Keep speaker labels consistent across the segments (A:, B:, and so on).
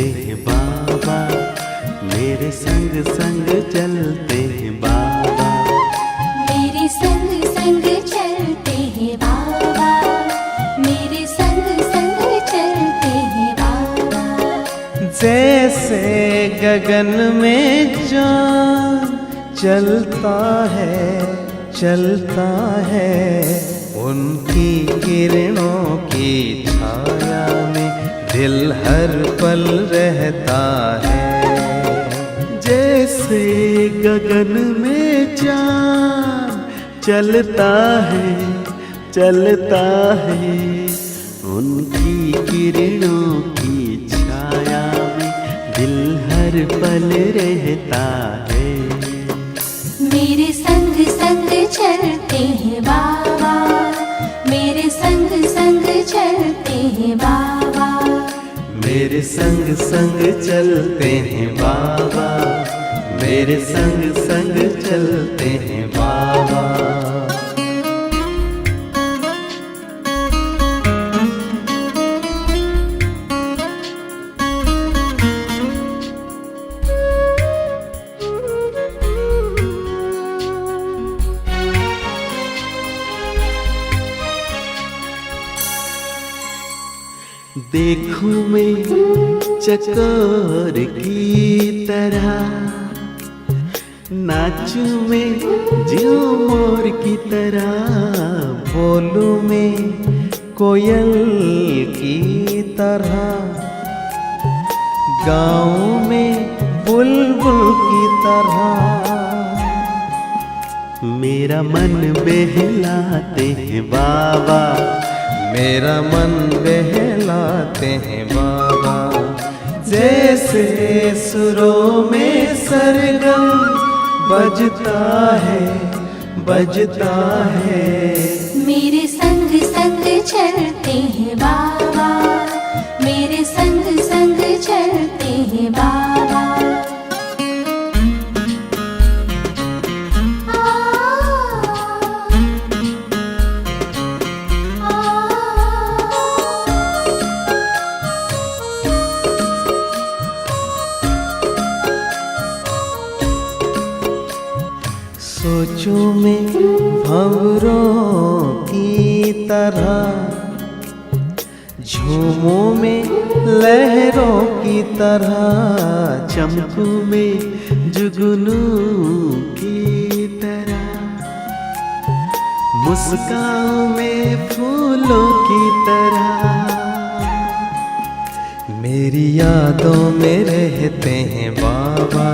A: चलते हैं बाबा, मेरे संग संग चलते हैं बाबा।
B: मेरे संग संग चलते हैं बाबा, मेरे संग संग चलते हैं बाबा।
C: जैसे गगन में चाँद चलता है, उनकी किरणों की छाया में दिल हर पल रहता है।
A: जैसे गगन में चाँद चलता है, उनकी किरणों की छाया में दिल हर पल रहता है।
B: मेरे संग संग चलते हैं बाबा, मेरे संग संग चलते हैं बाबा।
A: मेरे संग संग चलते हैं बाबा, मेरे संग संग चलते हैं बाबा। देखूं मैं चकोर की तरह, नाचूं मैं ज्यों मोर की तरह,
C: बोलूं मैं कोयल की तरह, गाऊं में बुलबुल की तरह।
A: मेरा मन बहलाते हैं बाबा,
C: मेरा मन बहलाते हैं बाबा। जैसे सुरों में सरगम बजता है।
B: मेरे संग संग चलते हैं बाबा, मेरे संग संग चलते हैं बाबा।
C: सोचूं मैं भंवरों की तरह, झूमों में लहरों की तरह,
A: चमकूं में जुगनू की तरह, मुस्कान में फूलों की तरह।
C: मेरी यादों में रहते हैं बाबा,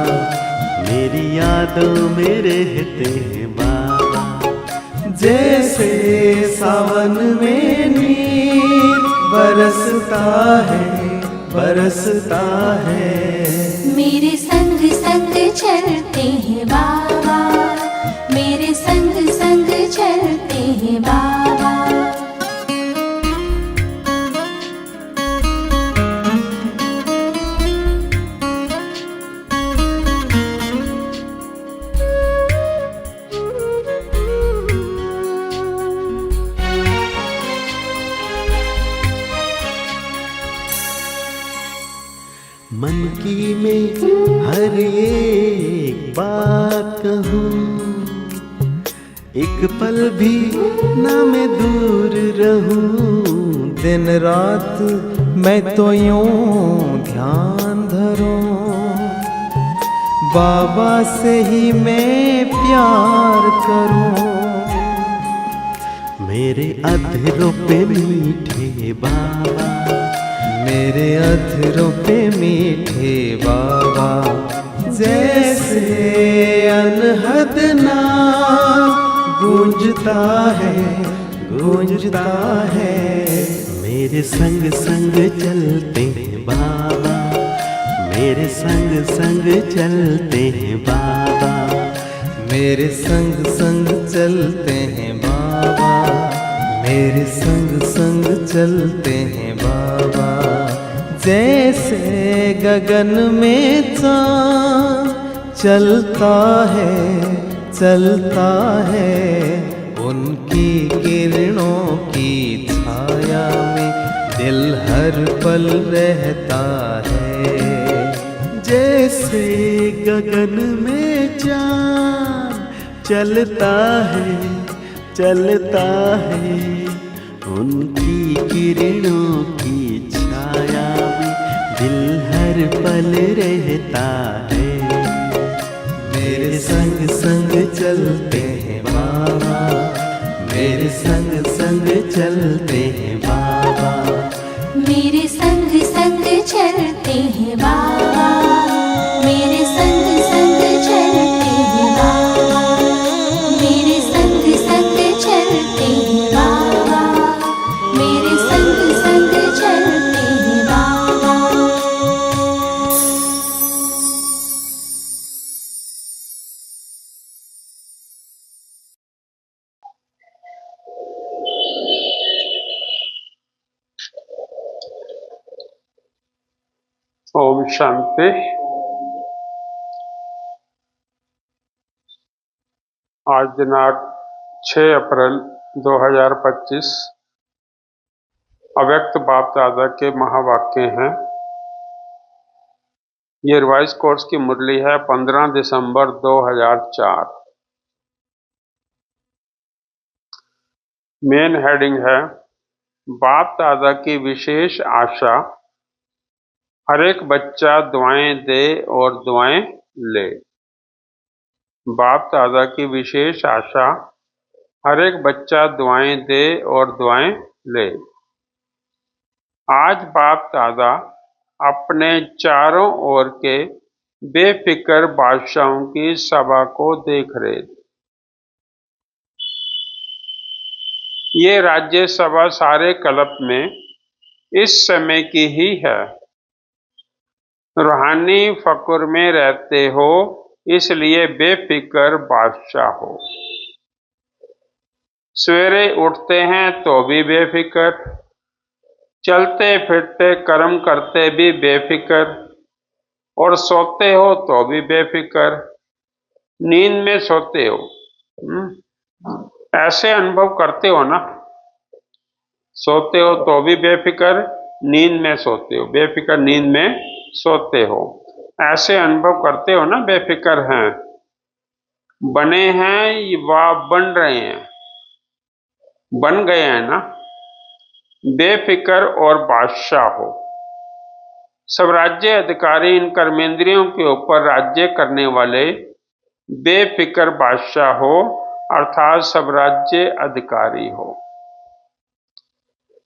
A: मेरी यादों में रहते हैं बाबा।
C: जैसे सावन में नीर बरसता है।
B: मेरे संग संग चलते हैं बाबा, मेरे संग संग चलते हैं बाबा।
A: मन की मैं हर एक बात कहूँ, एक पल भी ना मैं दूर रहूं।
C: दिन रात मैं तो यूं ध्यान धरूं, बाबा से ही मैं प्यार करूं।
A: मेरे अधरों पे मीठे बाबा,
C: मेरे अधरों पे मीठे बाबा। जैसे अनहद नाम गूंजता है।
A: मेरे संग संग चलते हैं बाबा, मेरे संग संग चलते हैं बाबा।
C: मेरे संग संग चलते हैं बाबा, मेरे संग संग चलते हैं बाबा। जैसे गगन में चाँद चलता है, उनकी किरणों की छाया में दिल हर पल रहता है।
A: गगन में चांद चलता है, चलता है। उनकी किरणों की छाया में दिल हर पल रहता है।
C: मेरे संग संग चलते हैं बाबा, मेरे संग संग चलते हैं बाबा।
B: मेरे संग संग चलते हैं बाबा, मेरे संग संग चलते हैं बाबा, मेरे संग संग चलते हैं बाबा, मेरे संग संग चलते हैं बाबा।
D: ओम शांति। आज दिनांक 6 अप्रैल 2025 अव्यक्त बाप दादा के महावाक्य हैं। ये रिवाइज कोर्स की मुरली है 15 दिसंबर 2004। मेन हेडिंग है बाप दादा की विशेष आशा, हर एक बच्चा दुआएं दे और दुआएं ले। बाप दादा की विशेष आशा, हर एक बच्चा दुआएं दे और दुआएं ले। आज बाप दादा अपने चारों ओर के बेफिक्र बादशाहों की सभा को देख रहे थे। ये राज्य सभा सारे कल्प में इस समय की ही है। रूहानी फकुर में रहते हो, इसलिए बेफिक्र बादशाह हो। सवेरे उठते हैं तो भी बेफिक्र, चलते फिरते कर्म करते भी बेफिक्र, और सोते हो तो भी बेफिक्र, नींद में सोते हो। ऐसे अनुभव करते हो ना, सोते हो तो भी बेफिक्र, नींद में सोते हो, बेफिक्र नींद में सोते हो। ऐसे अनुभव करते हो ना, बेफिक्र हैं, बने हैं व बन रहे हैं, बन गए हैं ना, बेफिक्र और बादशाह हो। सब राज्य अधिकारी इन कर्मेंद्रियों के ऊपर राज्य करने वाले बेफिक्र बादशाह हो, अर्थात सब राज्य अधिकारी हो।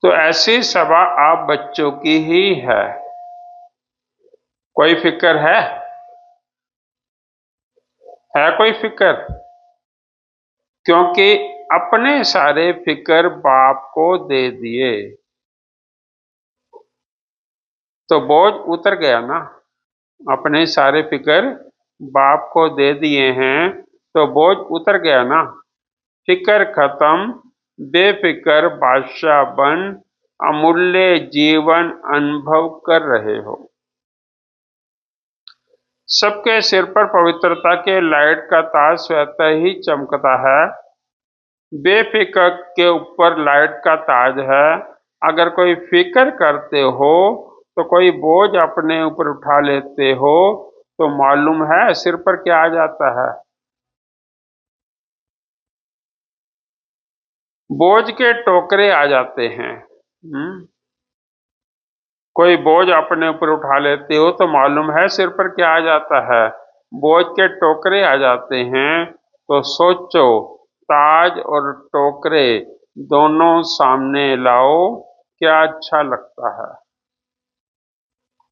D: तो ऐसी सभा आप बच्चों की ही है। कोई फिक्र है कोई फिक्र? क्योंकि अपने सारे फिक्र बाप को दे दिए तो बोझ उतर गया ना। अपने सारे फिक्र बाप को दे दिए हैं तो बोझ उतर गया ना। फिक्र खत्म, बेफिक्र बादशाह बन अमूल्य जीवन अनुभव कर रहे हो। सबके सिर पर पवित्रता के लाइट का ताज स्वतः ही चमकता है। बेफिक्र के ऊपर लाइट का ताज है। अगर कोई फिक्र करते हो तो कोई बोझ अपने ऊपर उठा लेते हो तो मालूम है सिर पर क्या आ जाता है। बोझ के टोकरे आ जाते हैं। कोई बोझ अपने ऊपर उठा लेते हो तो मालूम है सिर पर क्या आ जाता है। बोझ के टोकरे आ जाते हैं। तो सोचो, ताज और टोकरे दोनों सामने लाओ, क्या अच्छा लगता है।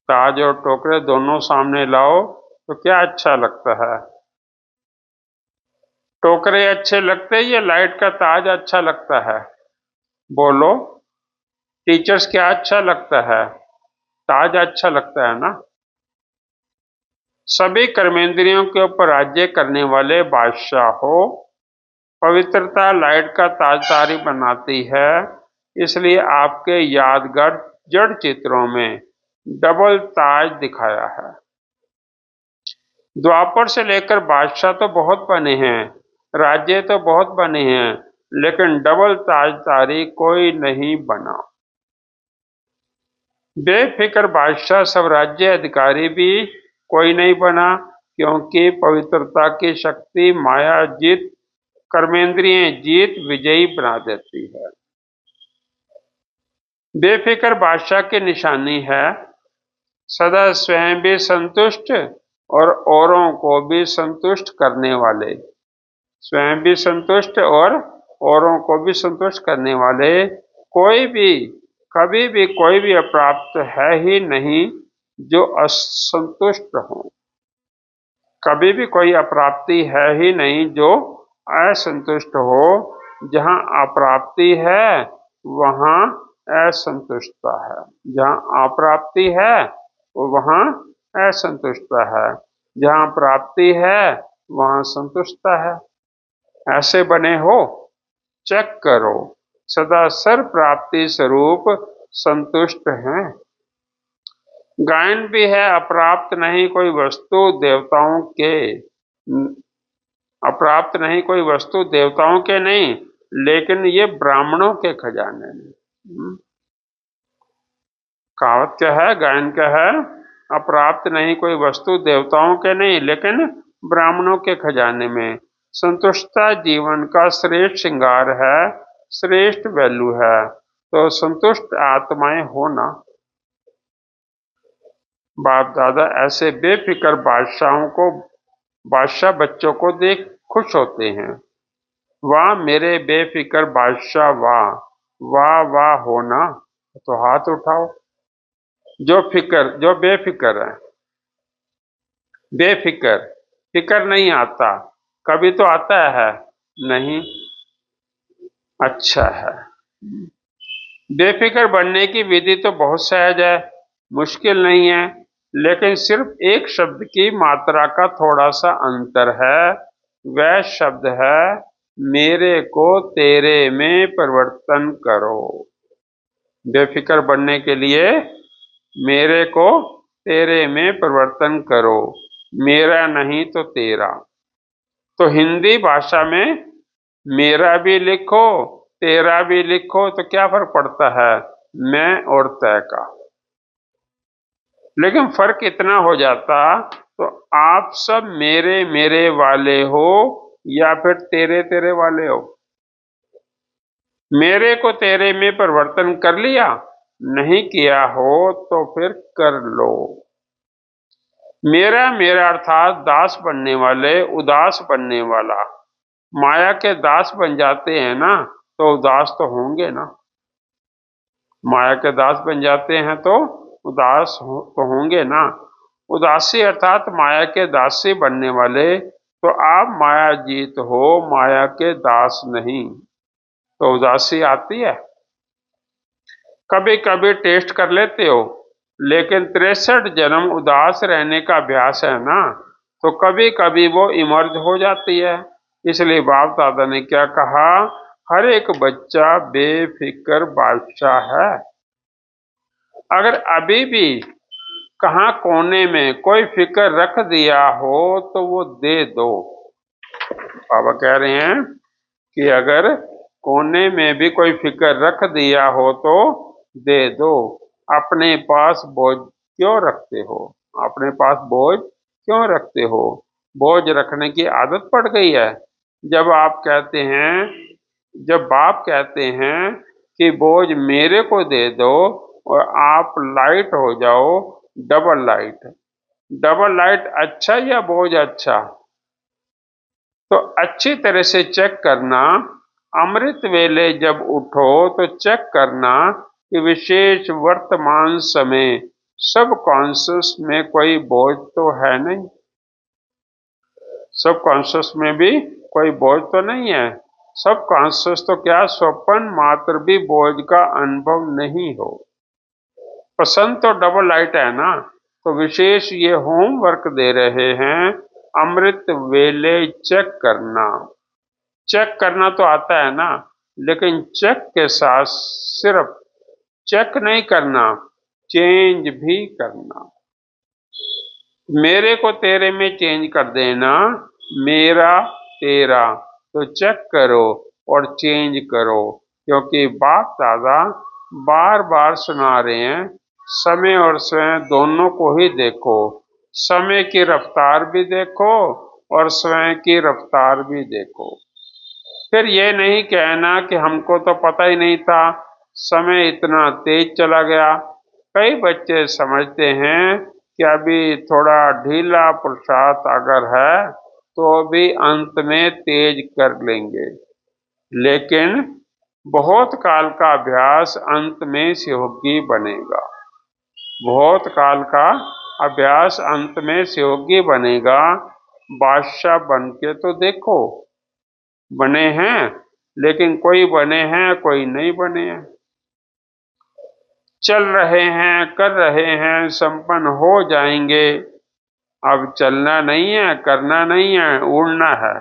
D: ताज और टोकरे दोनों सामने लाओ तो क्या अच्छा लगता है। टोकरे अच्छे लगते हैं या लाइट का ताज अच्छा लगता है? बोलो, टीचर्स क्या अच्छा लगता है? ताज अच्छा लगता है ना। सभी कर्मेंद्रियों के ऊपर राज्य करने वाले बादशाह हो। पवित्रता लाइट का ताजदारी बनाती है, इसलिए आपके यादगार जड़ चित्रों में डबल ताज दिखाया है। द्वापर से लेकर बादशाह तो बहुत बने हैं, राज्य तो बहुत बने हैं, लेकिन डबल ताजदारी कोई नहीं बना। बेफिक्र बादशाह सब राज्य अधिकारी भी कोई नहीं बना, क्योंकि पवित्रता की शक्ति माया जीत, कर्मेंद्रिय जीत विजयी बना देती है। बेफिक्र बादशाह की निशानी है, सदा स्वयं भी संतुष्ट और औरों को भी संतुष्ट करने वाले। स्वयं भी संतुष्ट और औरों को भी संतुष्ट करने वाले। कोई भी कभी भी कोई भी अप्राप्त है ही नहीं जो असंतुष्ट हो। कभी भी कोई अप्राप्ति है ही नहीं जो असंतुष्ट हो। जहाँ अप्राप्ति है वहाँ असंतुष्टता है। जहाँ अप्राप्ति है वहाँ असंतुष्टता है। जहाँ प्राप्ति है वहाँ संतुष्टता है। ऐसे बने हो, चेक करो, सदा सर प्राप्ति स्वरूप संतुष्ट हैं। गायन भी है, अप्राप्त नहीं कोई वस्तु देवताओं के, अप्राप्त नहीं कोई वस्तु देवताओं के नहीं, लेकिन ये ब्राह्मणों के खजाने में। कहावत क्या है, गायन क्या है, अप्राप्त नहीं कोई वस्तु देवताओं के नहीं, लेकिन ब्राह्मणों के खजाने में। संतुष्टता जीवन का श्रेष्ठ श्रृंगार है, श्रेष्ठ वैल्यू है। तो संतुष्ट आत्माएं होना। बाप दादा ऐसे बेफिक्र बादशाह बच्चों को देख खुश होते हैं। वाह मेरे बेफिक्र बादशाह, वाह वाह वाह होना। तो हाथ उठाओ जो बेफिक्र है। बेफिक्र, फिक्र नहीं आता, कभी तो आता है नहीं, अच्छा है। बेफिक्र बनने की विधि तो बहुत सहज है, मुश्किल नहीं है, लेकिन सिर्फ एक शब्द की मात्रा का थोड़ा सा अंतर है। वह शब्द है, मेरे को तेरे में परिवर्तन करो। बेफिक्र बनने के लिए मेरे को तेरे में परिवर्तन करो, मेरा नहीं तो तेरा। तो हिंदी भाषा में मेरा भी लिखो तेरा भी लिखो तो क्या फर्क पड़ता है, मैं और तय का। लेकिन फर्क इतना हो जाता, तो आप सब मेरे मेरे वाले हो या फिर तेरे तेरे वाले हो। मेरे को तेरे में परिवर्तन कर लिया, नहीं किया हो तो फिर कर लो। मेरा मेरा अर्थात दास बनने वाले, उदास बनने वाला। माया के दास बन जाते हैं ना, तो उदास तो होंगे ना। माया के दास बन जाते हैं तो उदास तो होंगे ना। उदासी अर्थात माया के दासी बनने वाले। तो आप माया जीत हो, माया के दास नहीं। तो उदासी आती है, कभी कभी टेस्ट कर लेते हो, लेकिन 63 जन्म उदास रहने का अभ्यास है ना, तो कभी कभी वो इमर्ज हो जाती है। इसलिए बाप दादा ने क्या कहा, हर एक बच्चा बेफिक्र बादशाह है। अगर अभी भी कहाँ कोने में कोई फिक्र रख दिया हो तो वो दे दो। बाबा कह रहे हैं कि अगर कोने में भी कोई फिक्र रख दिया हो तो दे दो। अपने पास बोझ क्यों रखते हो, अपने पास बोझ क्यों रखते हो। बोझ रखने की आदत पड़ गई है। जब बाप कहते हैं कि बोझ मेरे को दे दो और आप लाइट हो जाओ, डबल लाइट अच्छा या बोझ अच्छा। तो अच्छी तरह से चेक करना, अमृत वेले जब उठो तो चेक करना कि विशेष वर्तमान समय सब कॉन्शियस में कोई बोझ तो है नहीं। सब कॉन्शियस में भी कोई बोझ तो नहीं है। सब कॉन्शियस तो क्या स्वप्न मात्र भी बोझ का अनुभव नहीं हो। पसंद तो डबल लाइट है ना। तो विशेष ये होमवर्क दे रहे हैं, अमृत वेले चेक करना तो आता है ना, लेकिन चेक के साथ सिर्फ चेक नहीं करना, चेंज भी करना। मेरे को तेरे में चेंज कर देना, मेरा तेरा। तो चेक करो और चेंज करो, क्योंकि बाप दादा बार बार सुना रहे हैं, समय और स्वयं दोनों को ही देखो। समय की रफ्तार भी देखो और स्वयं की रफ्तार भी देखो। फिर ये नहीं कहना कि हमको तो पता ही नहीं था, समय इतना तेज चला गया। कई बच्चे समझते हैं कि अभी थोड़ा ढीला पुरुषार्थ अगर है तो भी अंत में तेज कर लेंगे, लेकिन बहुत काल का अभ्यास अंत में सहयोगी बनेगा। बहुत काल का अभ्यास अंत में सहयोगी बनेगा। बादशाह बन के तो देखो, बने हैं, लेकिन कोई बने हैं कोई नहीं बने हैं। चल रहे हैं, कर रहे हैं, संपन्न हो जाएंगे। अब चलना नहीं है, करना नहीं है, उड़ना है।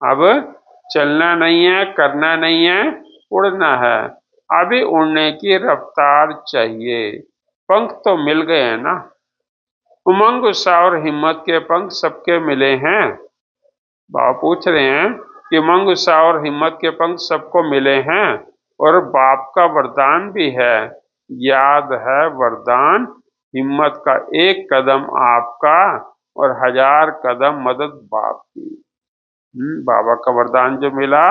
D: अब चलना नहीं है, करना नहीं है, उड़ना है। अभी उड़ने की रफ्तार चाहिए। पंख तो मिल गए हैं ना। उमंग, उत्साह और हिम्मत के पंख सबके मिले हैं। बाबा पूछ रहे हैं कि उमंग, उत्साह और हिम्मत के पंख सबको मिले हैं और बाप का वरदान भी है। याद है वरदान, हिम्मत का एक कदम आपका और 1000 कदम मदद बाप की। बाबा का वरदान जो मिला,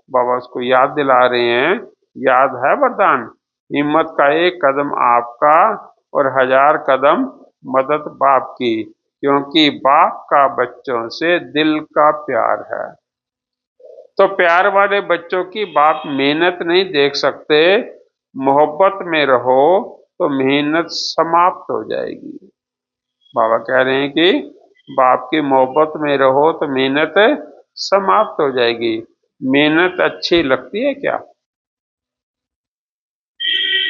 D: बाबा उसको याद दिला रहे हैं। याद है वरदान, हिम्मत का एक कदम आपका और 1000 कदम मदद बाप की, क्योंकि बाप का बच्चों से दिल का प्यार है। तो प्यार वाले बच्चों की बाप मेहनत नहीं देख सकते। मोहब्बत में रहो तो मेहनत समाप्त हो जाएगी। बाबा कह रहे हैं कि बाप की मोहब्बत में रहो तो मेहनत समाप्त हो जाएगी। मेहनत अच्छी लगती है क्या?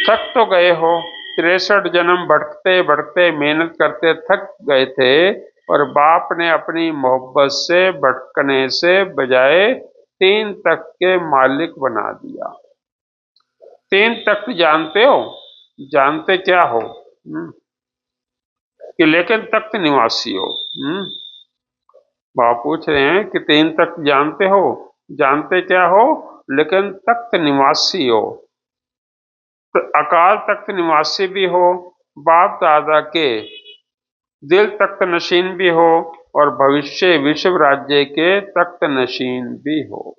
D: थक तो गए हो, 63 जन्म भटकते भटकते मेहनत करते थक गए थे, और बाप ने अपनी मोहब्बत से भटकने से बजाय 3 तख्त के मालिक बना दिया। 3 तख्त जानते हो? जानते क्या हो? कि लेकिन तख्त निवासी हो। बाप पूछ रहे हैं कि 3 तख्त जानते हो? जानते क्या हो? लेकिन तख्त निवासी हो। तो अकाल तख्त निवासी भी हो, बाप दादा के दिल तख्त नशीन भी हो, और भविष्य विश्व राज्य के तख्त नशीन भी हो।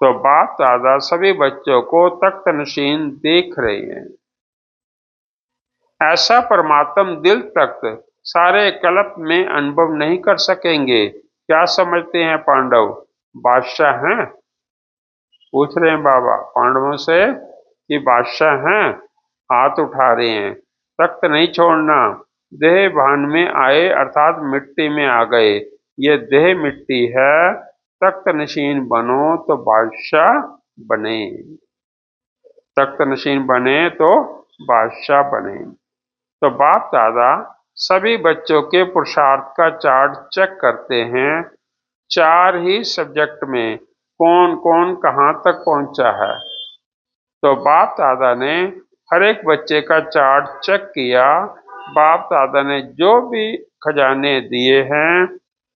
D: तो बाप दादा सभी बच्चों को तख्त नशीन देख रहे हैं। ऐसा परमात्म दिल तख्त सारे कल्प में अनुभव नहीं कर सकेंगे। क्या समझते हैं पांडव? बादशाह हैं? पूछ रहे हैं बाबा पांडवों से कि बादशाह हैं? हाथ उठा रहे हैं। तख्त नहीं छोड़ना। देह भान में आए अर्थात मिट्टी में आ गए। ये देह मिट्टी है। तख्त नशीन बनो तो बादशाह बने। तख्त नशीन बने तो बादशाह बने। तो बाप दादा सभी बच्चों के पुरुषार्थ का चार्ट चेक करते हैं। 4 ही सब्जेक्ट में कौन कौन कहाँ तक पहुंचा है। तो बाप दादा ने हर एक बच्चे का चार्ट चेक किया। बाप दादा ने जो भी खजाने दिए हैं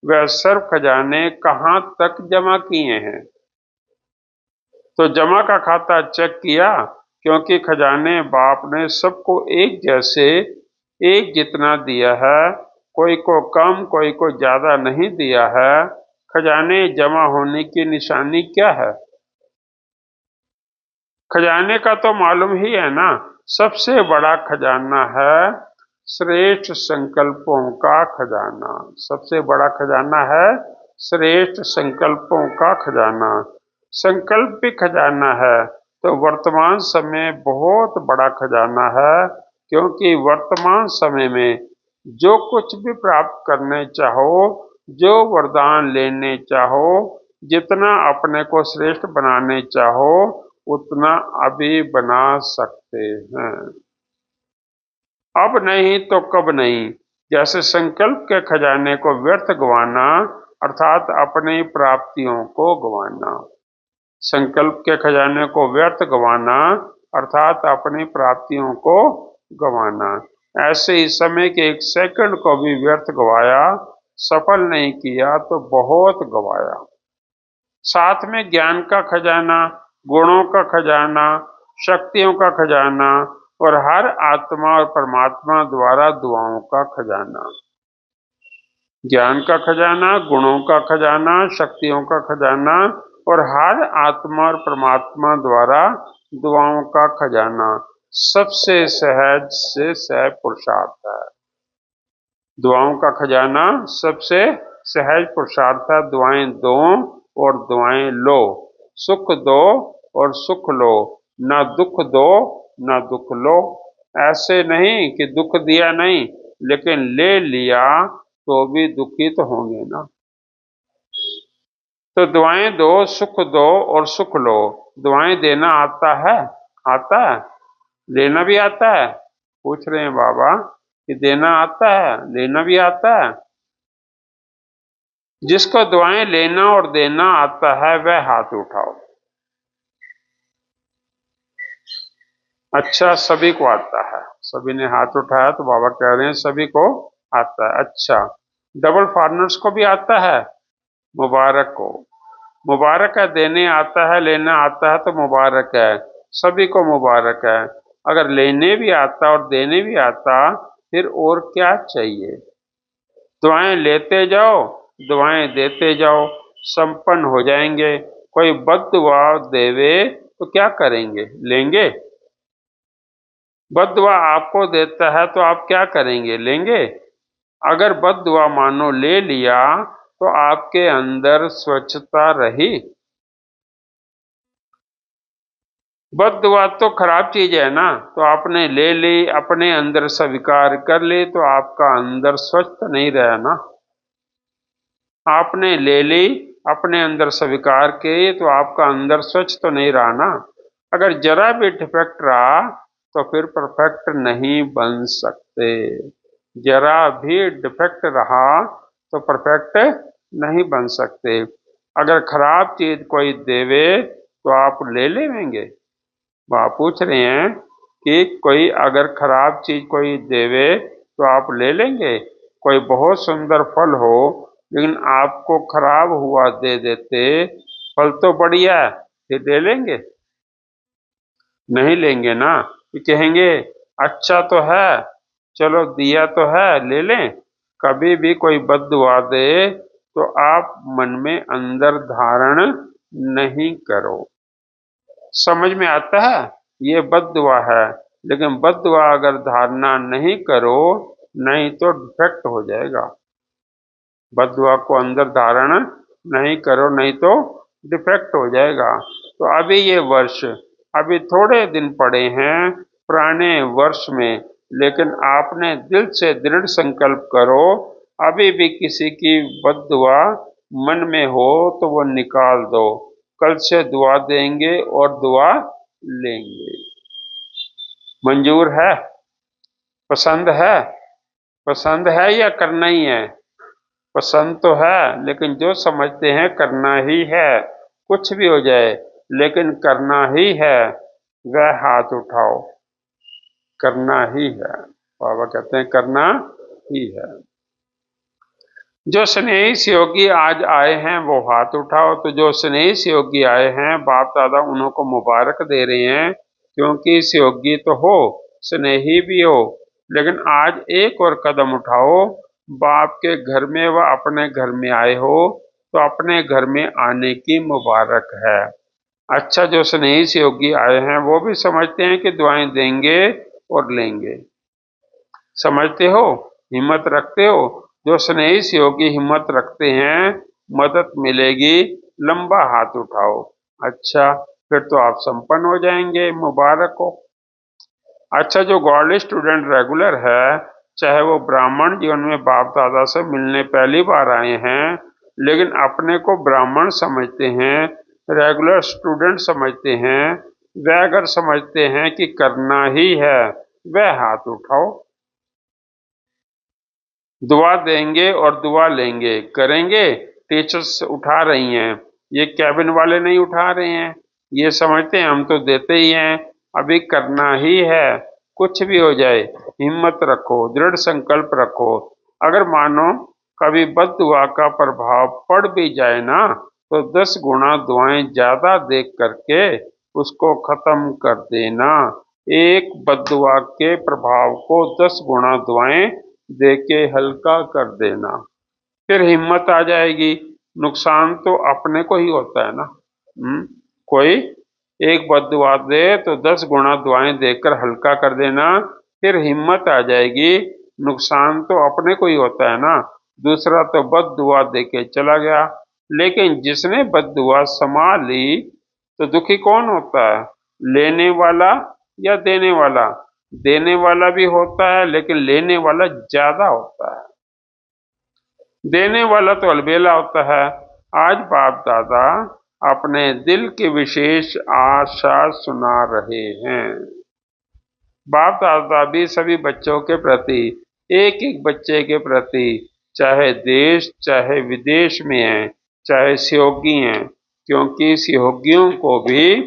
D: वह सर्व खजाने कहाँ तक जमा किए हैं। तो जमा का खाता चेक किया, क्योंकि खजाने बाप ने सबको एक जैसे एक जितना दिया है। कोई को कम कोई को ज्यादा नहीं दिया है। खजाने जमा होने की निशानी क्या है? खजाने का तो मालूम ही है ना। सबसे बड़ा खजाना है श्रेष्ठ संकल्पों का खजाना। सबसे बड़ा खजाना है श्रेष्ठ संकल्पों का खजाना। संकल्प भी खजाना है तो वर्तमान समय बहुत बड़ा खजाना है, क्योंकि वर्तमान समय में जो कुछ भी प्राप्त करने चाहो, जो वरदान लेने चाहो, जितना अपने को श्रेष्ठ बनाने चाहो, उतना अभी बना सकते हैं। अब नहीं तो कब नहीं। जैसे संकल्प के खजाने को व्यर्थ गंवाना अर्थात अपनी प्राप्तियों को गंवाना। संकल्प के खजाने को व्यर्थ गंवाना अर्थात अपनी प्राप्तियों को गंवाना। ऐसे ही समय के 1 सेकंड को भी व्यर्थ गंवाया, सफल नहीं किया तो बहुत गंवाया। साथ में ज्ञान का खजाना, गुणों का खजाना, शक्तियों का खजाना और हर आत्मा और परमात्मा द्वारा दुआओं का खजाना। ज्ञान का खजाना, गुणों का खजाना, शक्तियों का खजाना और हर आत्मा और परमात्मा द्वारा दुआओं का खजाना सबसे सहज से सहज पुरुषार्थ है। दुआओं का खजाना सबसे सहज पुरुषार्थ है। दुआएं दो और दुआएं लो, सुख दो और सुख लो, ना दुख दो ना दुख लो। ऐसे नहीं कि दुख दिया नहीं, लेकिन ले लिया तो भी दुखी तो होंगे ना। तो दुआएं दो, सुख दो और सुख लो। दुआएं देना आता है? आता है। लेना भी आता है? पूछ रहे हैं बाबा कि देना आता है, लेना भी आता है? जिसको दुआएं लेना और देना आता है वह हाथ उठाओ। अच्छा, सभी को आता है। सभी ने हाथ उठाया तो बाबा कह रहे हैं सभी को आता है। अच्छा, डबल फॉरनर्स को भी आता है? मुबारक हो, मुबारक है। देने आता है, लेना आता है तो मुबारक है, सभी को मुबारक है। अगर लेने भी आता और देने भी आता फिर और क्या चाहिए। दुआएं लेते जाओ, दुआएं देते जाओ, संपन्न हो जाएंगे। कोई बद्दुआ देवे तो क्या करेंगे? लेंगे? बद्दुआ आपको देता है तो आप क्या करेंगे? लेंगे? अगर बद्दुआ मानो ले लिया तो आपके अंदर स्वच्छता रही? बद्दुआ तो खराब चीज है ना, तो आपने ले ली, अपने अंदर स्वीकार कर ली तो आपका अंदर स्वच्छ नहीं रहा ना। आपने ले ली, अपने अंदर स्वीकार किए तो आपका अंदर स्वच्छ तो नहीं रहा ना। अगर जरा भी डिफेक्ट रहा तो फिर परफेक्ट नहीं बन सकते। जरा भी डिफेक्ट रहा तो परफेक्ट नहीं बन सकते। अगर खराब चीज कोई देवे तो आप ले लेंगे? वह पूछ रहे हैं कि कोई अगर खराब चीज कोई देवे तो आप ले लेंगे? कोई बहुत सुंदर फल हो लेकिन आपको खराब हुआ दे देते, फल तो बढ़िया है, फिर ले लेंगे? नहीं लेंगे ना। ये कहेंगे अच्छा तो है, चलो दिया तो है, ले लें। कभी भी कोई बद्दुआ दे तो आप मन में अंदर धारण नहीं करो। समझ में आता है ये बद्दुआ है, लेकिन बद्दुआ अगर धारणा नहीं करो नहीं तो डिफेक्ट हो जाएगा। बद्दुआ को अंदर धारण नहीं करो नहीं तो डिफेक्ट हो जाएगा। तो अभी ये वर्ष, अभी थोड़े दिन पड़े हैं पुराने वर्ष में, लेकिन आपने दिल से दृढ़ संकल्प करो। अभी भी किसी की बद्दुआ मन में हो तो वो निकाल दो। कल से दुआ देंगे और दुआ लेंगे। मंजूर है? पसंद है? पसंद है या करना ही है? पसंद तो है, लेकिन जो समझते हैं करना ही है। कुछ भी हो जाए लेकिन करना ही है, वह हाथ उठाओ। करना ही है। बाबा कहते हैं करना ही है। जो स्नेही सहयोगी आज आए हैं वो हाथ उठाओ। तो जो स्नेही सहयोगी आए हैं बाप दादा उन्हों को मुबारक दे रहे हैं, क्योंकि सहयोगी तो हो, स्नेही भी हो। लेकिन आज एक और कदम उठाओ। बाप के घर में व अपने घर में आए हो तो अपने घर में आने की मुबारक है। अच्छा, जो स्नेही सहयोगी आए हैं वो भी समझते हैं कि दुआएं देंगे और लेंगे। समझते हो? हिम्मत रखते हो? जो स्नेही सहयोगी हिम्मत रखते हैं, मदद मिलेगी, लंबा हाथ उठाओ। अच्छा, फिर तो आप संपन्न हो जाएंगे। मुबारक हो। अच्छा, जो गॉडली स्टूडेंट रेगुलर है, चाहे वो ब्राह्मण जीवन में बाप दादा से मिलने पहली बार आए हैं लेकिन अपने को ब्राह्मण समझते हैं, रेगुलर स्टूडेंट समझते हैं, वह अगर समझते हैं कि करना ही है, वह हाथ उठाओ। दुआ देंगे और दुआ लेंगे। करेंगे? टीचर्स उठा रही हैं, ये कैबिन वाले नहीं उठा रहे हैं। ये समझते हैं हम तो देते ही हैं, अभी करना ही है। कुछ भी हो जाए हिम्मत रखो, दृढ़ संकल्प रखो। अगर मानो कभी बद दुआ का प्रभाव पड़ भी जाए ना, तो 10 गुना दुआएं ज्यादा देख करके उसको खत्म कर देना। एक बद्दुआ के प्रभाव को 10 गुना दुआएं दे के हल्का कर देना। फिर हिम्मत आ जाएगी। नुकसान तो अपने को ही होता है ना। कोई एक बद्दुआ दे तो 10 गुना दुआएं देकर हल्का कर देना, फिर हिम्मत आ जाएगी। नुकसान तो अपने को ही होता है ना। दूसरा तो बद्दुआ दे के चला गया, लेकिन जिसने बद्दुआ संभाल ली तो दुखी कौन होता है? लेने वाला या देने वाला? देने वाला भी होता है, लेकिन लेने वाला ज्यादा होता है। देने वाला तो अलबेला होता है। आज बाप दादा अपने दिल की विशेष आशा सुना रहे हैं। बाप दादा भी सभी बच्चों के प्रति, एक एक बच्चे के प्रति, चाहे देश चाहे विदेश में हैं, चाहे सहयोगी हैं, क्योंकि सहयोगियों को भी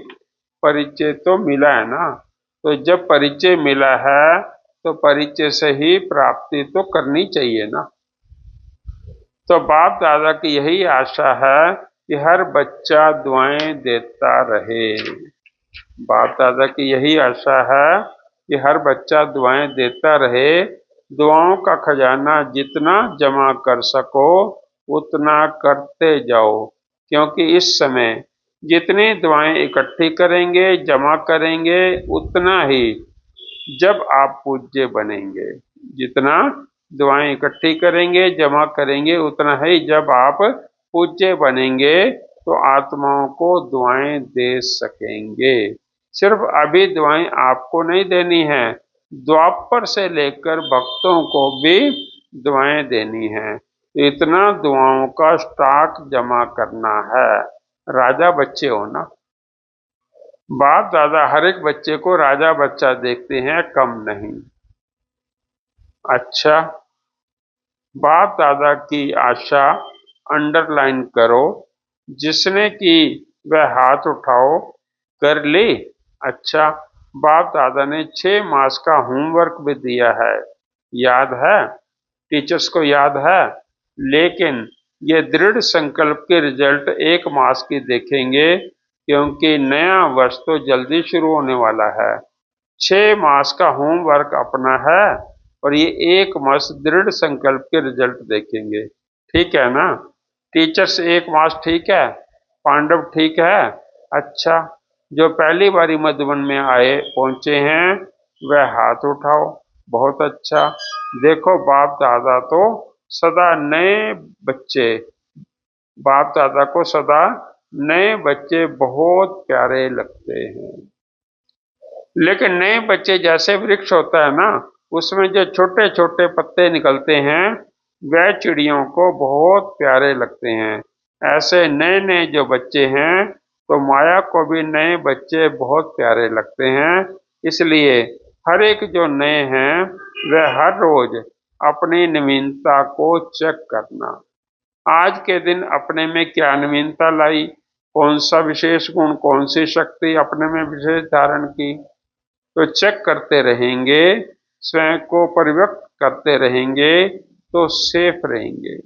D: परिचय तो मिला है ना। तो जब परिचय मिला है तो परिचय से ही प्राप्ति तो करनी चाहिए ना। तो बाप दादा की यही आशा है कि हर बच्चा दुआएं देता रहे। बाप दादा की यही आशा है कि हर बच्चा दुआएं देता रहे। दुआओं का खजाना जितना जमा कर सको उतना करते जाओ, क्योंकि इस समय जितनी दुआएं इकट्ठी करेंगे, जमा करेंगे, उतना ही जब आप पूज्य बनेंगे। जितना दुआएं इकट्ठी करेंगे, जमा करेंगे, उतना ही जब आप पूज्य बनेंगे तो आत्माओं को दुआएं दे सकेंगे। सिर्फ अभी दुआएं आपको नहीं देनी है, द्वापर से लेकर भक्तों को भी दुआएं देनी है। तो इतना दुआओं का स्टॉक जमा करना है। राजा बच्चे हो ना। बाप दादा हर एक बच्चे को राजा बच्चा देखते हैं, कम नहीं। अच्छा, बाप दादा की आशा अंडरलाइन करो। जिसने की वह हाथ उठाओ। कर ली? अच्छा, बाप दादा ने 6 मास का होमवर्क भी दिया है, याद है? टीचर्स को याद है। लेकिन ये दृढ़ संकल्प के रिजल्ट 1 मास की देखेंगे, क्योंकि नया वर्ष तो जल्दी शुरू होने वाला है। 6 मास का होमवर्क अपना है और ये 1 मास दृढ़ संकल्प के रिजल्ट देखेंगे। ठीक है ना? टीचर्स 1 मास ठीक है? पांडव ठीक है? अच्छा, जो पहली बारी मधुबन में आए पहुंचे हैं वह हाथ उठाओ। बहुत अच्छा। देखो, बाप दादा तो सदा नए बच्चे, बाप दादा को सदा नए बच्चे बहुत प्यारे लगते हैं। लेकिन नए बच्चे जैसे वृक्ष होता है ना, उसमें जो छोटे छोटे पत्ते निकलते हैं वह चिड़ियों को बहुत प्यारे लगते हैं। ऐसे नए नए जो बच्चे हैं तो माया को भी नए बच्चे बहुत प्यारे लगते हैं। इसलिए हर एक जो नए हैं वह हर रोज अपनी नवीनता को चेक करना। आज के दिन अपने में क्या नवीनता लाई, कौन सा विशेष गुण, कौन सी शक्ति अपने में विशेष धारण की, तो चेक करते रहेंगे, स्वयं को परिव्यक्त करते रहेंगे तो सेफ रहेंगे,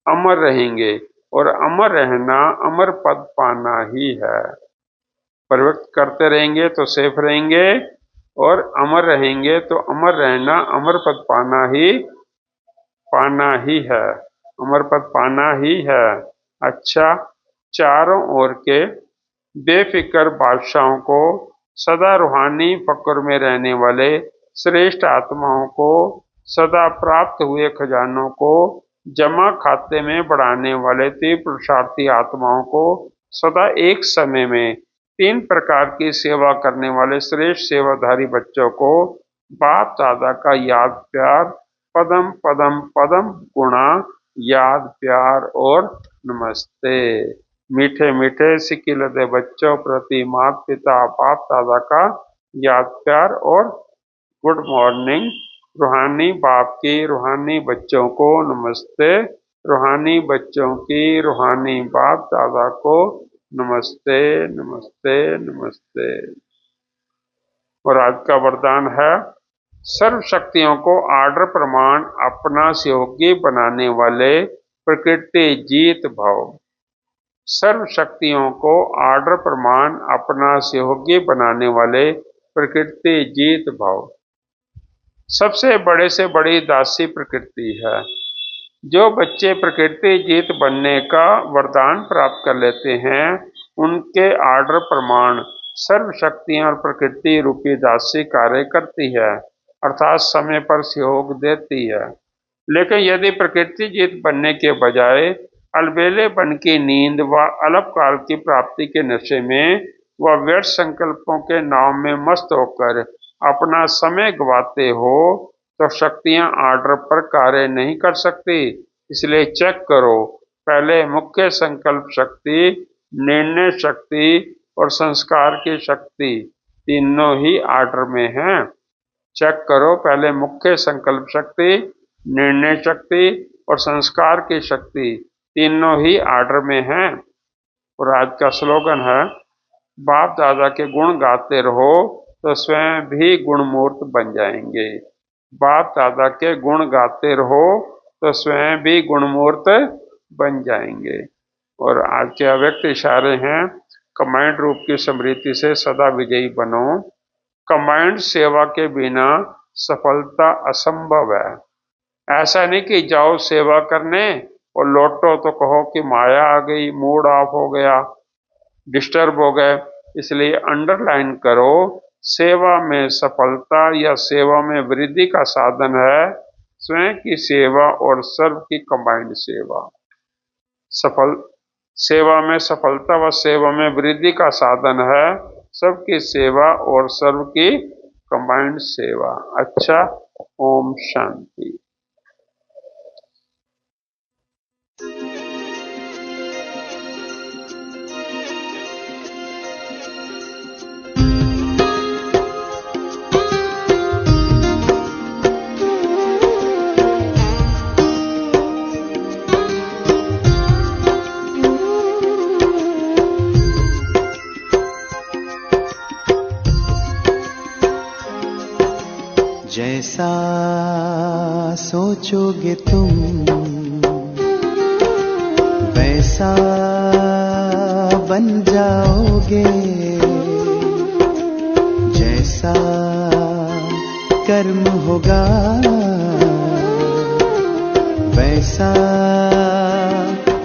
D: अमर रहेंगे। और अमर रहना, अमर पद पाना ही है। परिव्यक्त करते रहेंगे तो सेफ रहेंगे, और अमर रहेंगे तो अमर रहना, अमर पद पाना ही है। अमर पद पाना ही है। अच्छा, चारों ओर के बेफिक्र बादशाहों को, सदा रूहानी फक्र में रहने वाले श्रेष्ठ आत्माओं को, सदा प्राप्त हुए खजानों को जमा खाते में बढ़ाने वाले तीव्र पुरुषार्थी आत्माओं को, सदा एक समय में 3 प्रकार की सेवा करने वाले श्रेष्ठ सेवाधारी बच्चों को बाप दादा का याद प्यार, पदम पदम पदम गुणा याद प्यार और नमस्ते। मीठे मीठे सिक्के लदे बच्चों प्रति माता पिता बाप दादा का याद प्यार और गुड मॉर्निंग। रूहानी बाप की रूहानी बच्चों को नमस्ते। रूहानी बच्चों की रूहानी बाप दादा को नमस्ते नमस्ते नमस्ते। और आज का वरदान है, सर्व शक्तियों को आर्डर प्रमाण अपना सहयोगी बनाने वाले प्रकृति जीत भाव। सर्व शक्तियों को आर्डर प्रमाण अपना सहयोगी बनाने वाले प्रकृति जीत भाव। सबसे बड़े से बड़ी दासी प्रकृति है। जो बच्चे प्रकृति जीत बनने का वरदान प्राप्त कर लेते हैं, उनके आर्डर प्रमाण सर्व शक्तियां और प्रकृति रूपी दासी कार्य करती है, अर्थात समय पर सहयोग देती है। लेकिन यदि प्रकृति जीत बनने के बजाय अलबेलेपन की नींद व अल्पकाल की प्राप्ति के नशे में व व्यर्थ संकल्पों के नाव में मस्त होकर अपना समय गंवाते हो, तो शक्तियां आर्डर पर कार्य नहीं कर सकती। इसलिए चेक करो, पहले मुख्य संकल्प शक्ति, निर्णय शक्ति और संस्कार की शक्ति तीनों ही आर्डर में हैं। चेक करो, पहले मुख्य संकल्प शक्ति, निर्णय शक्ति और संस्कार की शक्ति तीनों ही आर्डर में हैं। और आज का स्लोगन है, बाप दादा के गुण गाते रहो तो स्वयं भी गुणमूर्त बन जाएंगे। बाप दादा के गुण गाते रहो तो स्वयं भी गुणमूर्त बन जाएंगे। और आज के अव्यक्त इशारे हैं, कमांड रूप की स्मृति से सदा विजयी बनो। कमांड सेवा के बिना सफलता असंभव है। ऐसा नहीं कि जाओ सेवा करने और लौटो तो कहो कि माया आ गई, मूड ऑफ हो गया, डिस्टर्ब हो गए। इसलिए अंडरलाइन करो, सेवा में सफलता या सेवा में वृद्धि का साधन है स्वयं की सेवा और सर्व की कंबाइंड सेवा। सेवा में सफलता व सेवा में वृद्धि का साधन है सबकी सेवा और सर्व की कंबाइंड सेवा। अच्छा, ओम शांति।
C: जैसा सोचोगे तुम वैसा बन जाओगे, जैसा कर्म होगा वैसा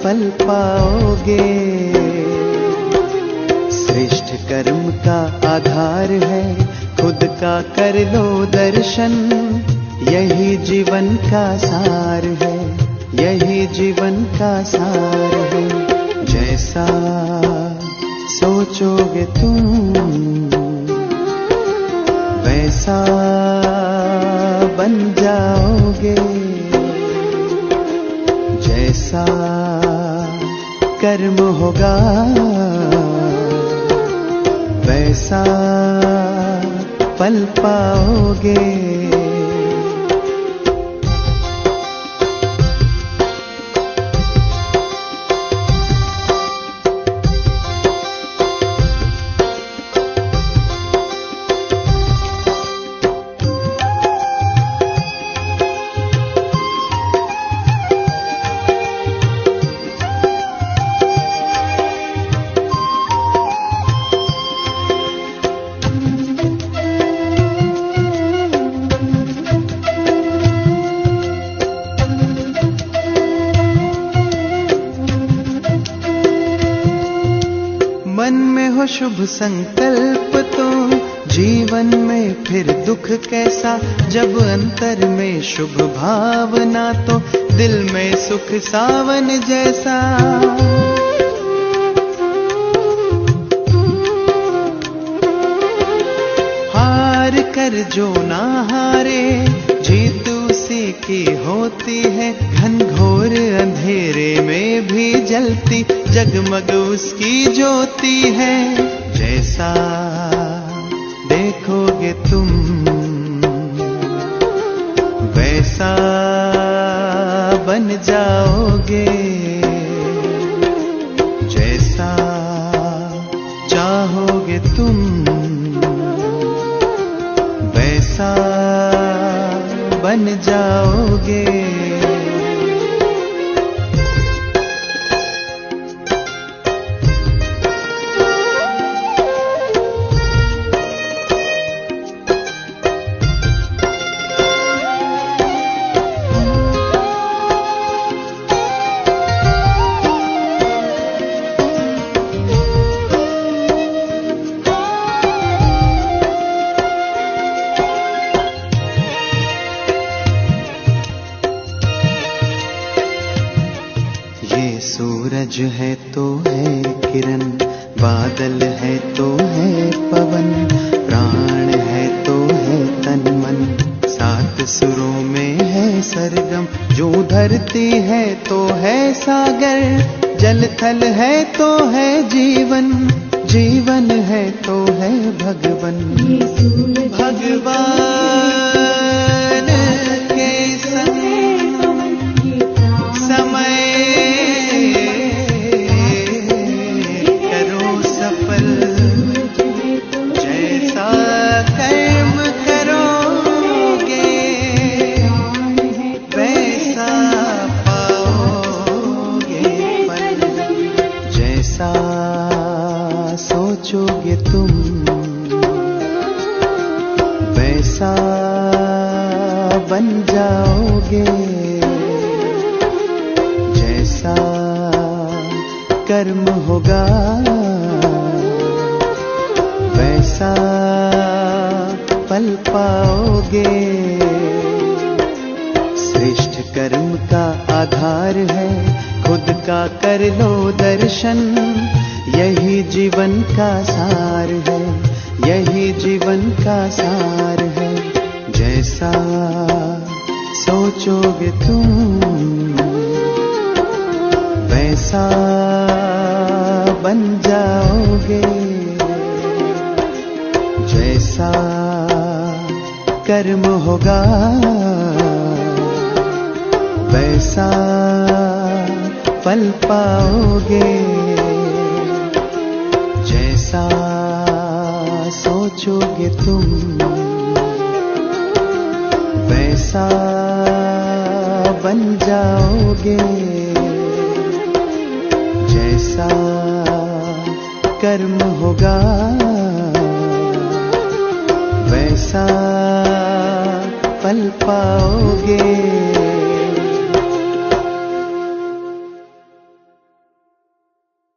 C: फल पाओगे। श्रेष्ठ कर्म का आधार है खुद का कर लो दर्शन, यही जीवन का सार है, यही जीवन का सार है। जैसा सोचोगे तुम वैसा बन जाओगे, जैसा कर्म होगा वैसा फल पाओगे। शुभ संकल्प तो जीवन में फिर दुख कैसा, जब अंतर में शुभ भावना तो दिल में सुख सावन जैसा। हार कर जो ना हारे जीत उसी की होती है, घनघोर अंधेरे में भी जलती जगमग उसकी ज्योति है। जैसा देखोगे तुम वैसा बन जाओगे, जैसा चाहोगे तुम वैसा बन जाओगे। सूरज है तो है किरण, बादल है तो है पवन, प्राण है तो है तन मन, सात सुरों में है सरगम। जो धरती है तो है सागर, जल थल है तो है जीवन, जीवन है तो है भगवन। भगवान के संग समय करो सफल, जैसा कर्म करोगे वैसा पाओगे फल, जैसा सोचोगे तुम वैसा बन जाओगे, जैसा कर्म होगा वैसा फल पाओगे। श्रेष्ठ कर्म का आधार है खुद का कर लो दर्शन, यही जीवन का सार है, यही जीवन का सार है। जैसा सोचोगे तुम वैसा बन जाओगे, जैसा कर्म होगा वैसा फल पाओगे, जैसा सोचोगे तुम वैसा बन जाओगे, जैसा कर्म होगा वैसा फल पाओगे।